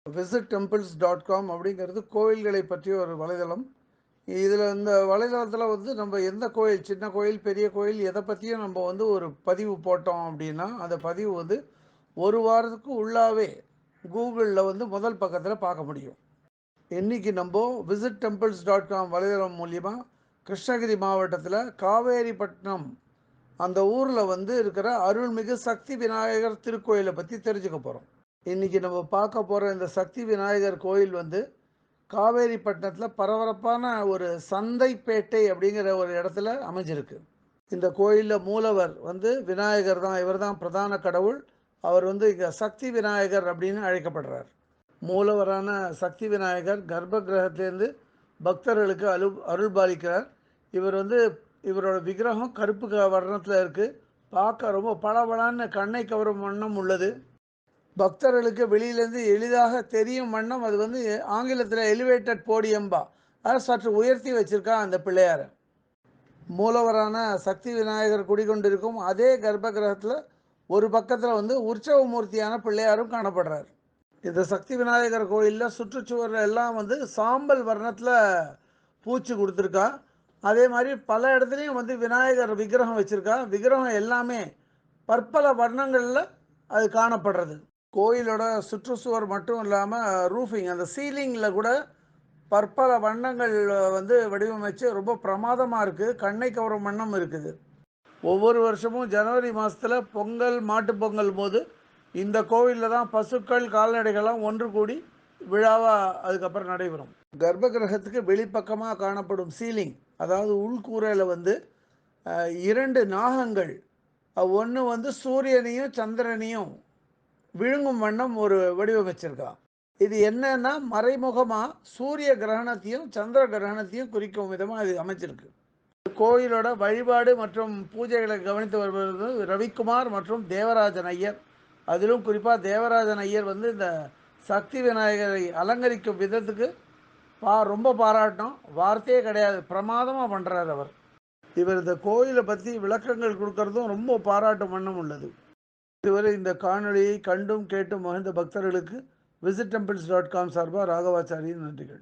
visittemples.com அப்படிங்கிறது கோயில்களை பற்றிய ஒரு வலைதளம். இதில் இந்த வலைதளத்தில் வந்து நம்ம எந்த கோயில், சின்ன கோயில் பெரிய கோயில் எதை பற்றியும் நம்ம வந்து ஒரு பதிவு போட்டோம் அப்படின்னா அந்த பதிவு வந்து ஒரு வாரத்துக்கு உள்ளாவே கூகுளில் வந்து முதல் பக்கத்தில் பார்க்க முடியும். இன்றைக்கி நம்ம visittemples.com வலைதளம் மூலிமா கிருஷ்ணகிரி மாவட்டத்தில் காவேரிப்பட்டினம் அந்த ஊரில் வந்து இருக்கிற அருள்மிகு சக்தி விநாயகர் திருக்கோயிலை பற்றி தெரிஞ்சுக்க போகிறோம். இன்றைக்கி நம்ம பார்க்க போகிற இந்த சக்தி விநாயகர் கோயில் வந்து காவேரிப்பட்டினத்தில் பரபரப்பான ஒரு சந்தைப்பேட்டை அப்படிங்கிற ஒரு இடத்துல அமைஞ்சிருக்கு. இந்த கோயிலில் மூலவர் வந்து விநாயகர் தான், இவர் தான் பிரதான கடவுள். அவர் வந்து இங்கே சக்தி விநாயகர் அப்படின்னு அழைக்கப்படுறார். மூலவரான சக்தி விநாயகர் கர்ப்ப கிரகத்திலேருந்து பக்தர்களுக்கு அருள்பாலிக்கிறார். இவர் வந்து இவரோட விக்கிரகம் கருப்பு வர்ணத்தில் இருக்குது. பார்க்க ரொம்ப பளபளன்னு கண்ணை கவரும் வண்ணம் உள்ளது. பக்தர்களுக்கு வெளியிலேருந்து எளிதாக தெரியும் வண்ணம் அது வந்து ஆங்கிலத்தில் எலிவேட்டட் போடியம்பா, அதை சற்று உயர்த்தி வச்சிருக்கா அந்த பிள்ளையாரை. மூலவரான சக்தி விநாயகர் குடிகொண்டிருக்கும் அதே கர்ப்ப கிரகத்தில் ஒரு பக்கத்தில் வந்து உற்சவ மூர்த்தியான பிள்ளையாரும் காணப்படுறார். இந்த சக்தி விநாயகர் கோயிலில் சுற்றுச்சுவரில் எல்லாம் வந்து சாம்பல் வர்ணத்தில் பூச்சி கொடுத்துருக்கா. அதே மாதிரி பல இடத்துலையும் வந்து விநாயகர் விக்கிரகம் வச்சுருக்கா. விக்கிரகம் எல்லாமே பற்பல வர்ணங்களில் அது காணப்படுறது. கோயிலோட சுற்றுச்சுவர் மட்டும் இல்லாமல் ரூஃபிங், அந்த சீலிங்கில் கூட பற்பல வண்ணங்கள் வந்து வடிவமைச்சு ரொம்ப பிரமாதமாக இருக்குது. கண்ணை கவரும் வண்ணம் இருக்குது. ஒவ்வொரு வருஷமும் ஜனவரி மாதத்தில் பொங்கல், மாட்டுப்பொங்கல் போது இந்த கோவிலில் தான் பசுக்கள் கால்நடைகள்லாம் ஒன்று கூடி விழாவாக அதுக்கப்புறம் நடைபெறும். கர்ப்ப கிரகத்துக்கு வெளிப்பக்கமாக காணப்படும் சீலிங், அதாவது உள்கூரையில் வந்து 2 நாகங்கள், ஒன்று வந்து சூரியனையும் சந்திரனையும் விழுங்கும் வண்ணம் ஒரு வடிவமைச்சிருக்கா. இது என்னன்னா மறைமுகமாக சூரிய கிரகணத்தையும் சந்திர கிரகணத்தையும் குறிக்கும் விதமாக இது அமைச்சிருக்கு. கோயிலோட வழிபாடு மற்றும் பூஜைகளை கவனித்து வருவது ரவிக்குமார் மற்றும் தேவராஜன் ஐயர். அதிலும் குறிப்பாக தேவராஜன் ஐயர் வந்து இந்த சக்தி விநாயகரை அலங்கரிக்கும் விதத்துக்கு ரொம்ப பாராட்டும், வார்த்தையே கிடையாது, பிரமாதமாக பண்ணுறார் அவர். இவர் இந்த கோயிலை பற்றி விளக்கங்கள் கொடுக்கறதும் ரொம்ப பாராட்டும் வண்ணம் உள்ளது. இதுவரை இந்த காணொலியை கண்டும் கேட்டும் மகிழ்ந்த பக்தர்களுக்கு visittemples.com சார்பாக ராகவாச்சாரியின் நன்றிகள்.